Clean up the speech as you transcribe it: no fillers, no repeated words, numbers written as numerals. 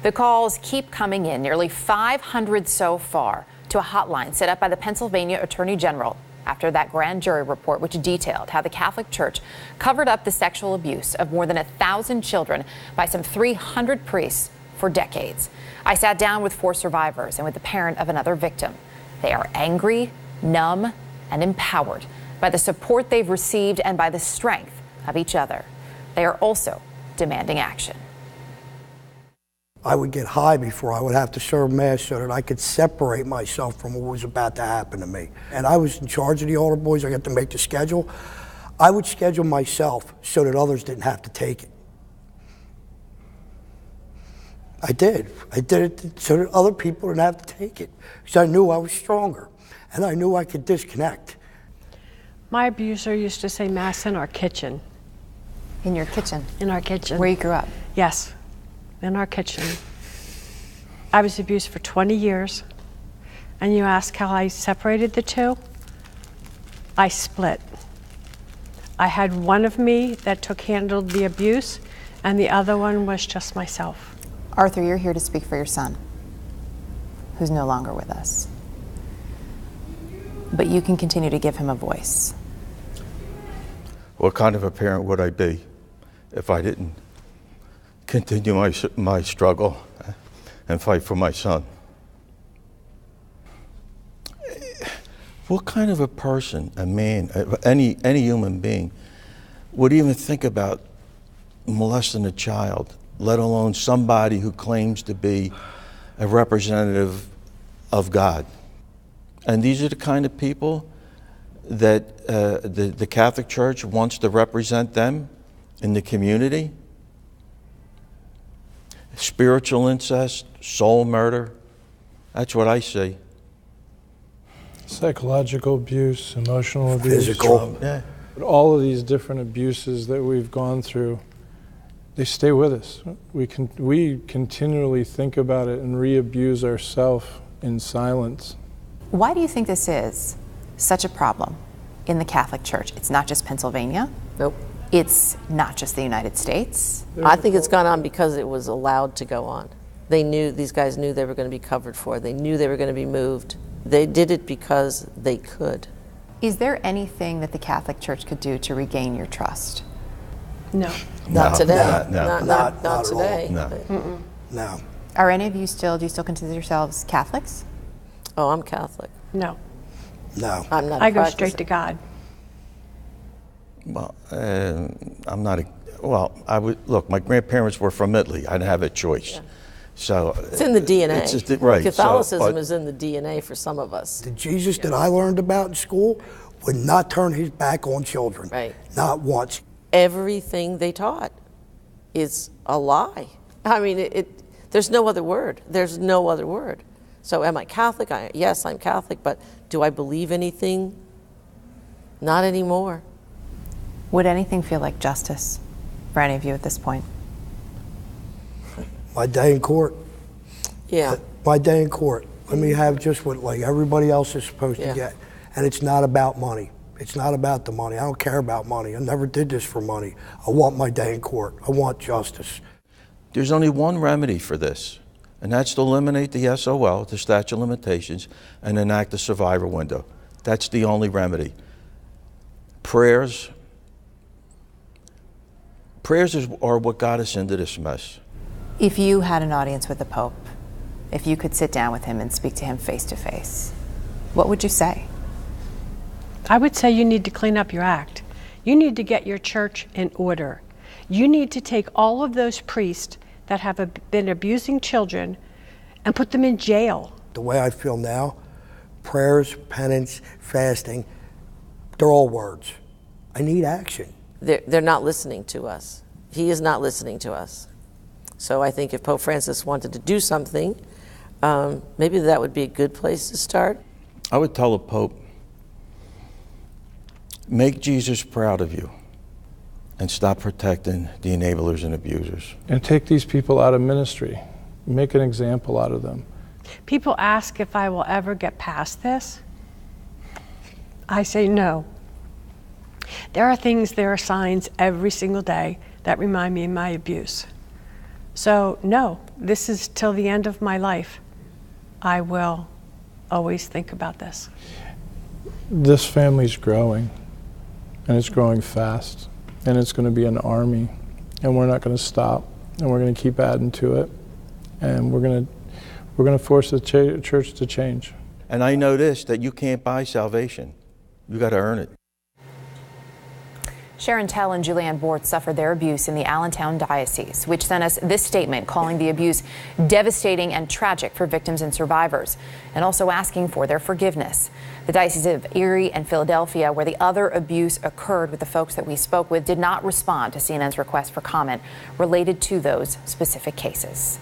The calls keep coming in, nearly 500 so far, to a hotline set up by the Pennsylvania Attorney General after that grand jury report which detailed how the Catholic Church covered up the sexual abuse of more than 1,000 children by some 300 priests for decades. I sat down with 4 survivors and with the parent of another victim. They are angry, numb, and empowered by the support they've received and by the strength of each other. They are also demanding action. I would get high before I would have to serve Mass so that I could separate myself from what was about to happen to me. And I was in charge of the altar boys. I got to make the schedule. I would schedule myself so that others didn't have to take it. I did it so that other people didn't have to take it, because I knew I was stronger and I knew I could disconnect. My abuser used to say Mass in our kitchen. In your kitchen? In our kitchen. Where you grew up? Yes, in our kitchen. I was abused for 20 years, and you ask how I separated the two? I split. I had one of me that handled the abuse, and the other one was just myself. Arthur, you're here to speak for your son, who's no longer with us. But you can continue to give him a voice. What kind of a parent would I be if I didn't continue my struggle and fight for my son? What kind of a person, a man, any human being, would even think about molesting a child, let alone somebody who claims to be a representative of God? And these are the kind of people that the Catholic Church wants to represent them in the community. Spiritual incest, soul murder, that's what I see. Psychological abuse, emotional abuse. Physical. Yeah. But all of these different abuses that we've gone through, they stay with us. We continually think about it and re-abuse ourselves in silence. Why do you think this is such a problem in the Catholic Church? It's not just Pennsylvania. Nope. It's not just the United States. I think it's gone on because it was allowed to go on. These guys knew they were going to be covered for. They knew they were going to be moved. They did it because they could. Is there anything that the Catholic Church could do to regain your trust? No. Not today. Not Not today. No. No. Are any of you do you still consider yourselves Catholics? Oh, I'm Catholic. No. No. I'm not. I go straight to God. Well, I'm not look, my grandparents were from Italy. I didn't have a choice. Yeah. So It's in the DNA. It's just, right. Catholicism is in the DNA for some of us. The Jesus that I learned about in school would not turn his back on children. Right. Not once. Everything they taught is a lie. I mean, there's no other word. There's no other word. So am I Catholic? Yes, I'm Catholic, but do I believe anything? Not anymore. Would anything feel like justice for any of you at this point? My day in court. Yeah. My day in court. Let me have just what like everybody else is supposed to get. And it's not about money. It's not about the money. I don't care about money. I never did this for money. I want my day in court. I want justice. There's only one remedy for this, and that's to eliminate the SOL, the statute of limitations, and enact the survivor window. That's the only remedy. Prayers are what got us into this mess. If you had an audience with the Pope, if you could sit down with him and speak to him face to face, what would you say? I would say you need to clean up your act. You need to get your church in order. You need to take all of those priests that have been abusing children and put them in jail. The way I feel now, prayers, penance, fasting, they're all words. I need action. They're not listening to us. He is not listening to us. So I think if Pope Francis wanted to do something, maybe that would be a good place to start. I would tell the Pope, make Jesus proud of you and stop protecting the enablers and abusers. And take these people out of ministry. Make an example out of them. People ask if I will ever get past this. I say no. There are signs every single day that remind me of my abuse. So no, this is till the end of my life. I will always think about this. This family's growing, and it's growing fast, and it's going to be an army, and we're not going to stop, and we're going to keep adding to it, and we're going to force the church to change. And I know this, that you can't buy salvation. You got to earn it. Sharon Tell and Julianne Bort suffered their abuse in the Allentown Diocese, which sent us this statement calling the abuse devastating and tragic for victims and survivors, and also asking for their forgiveness. The Diocese of Erie and Philadelphia, where the other abuse occurred with the folks that we spoke with, did not respond to CNN's request for comment related to those specific cases.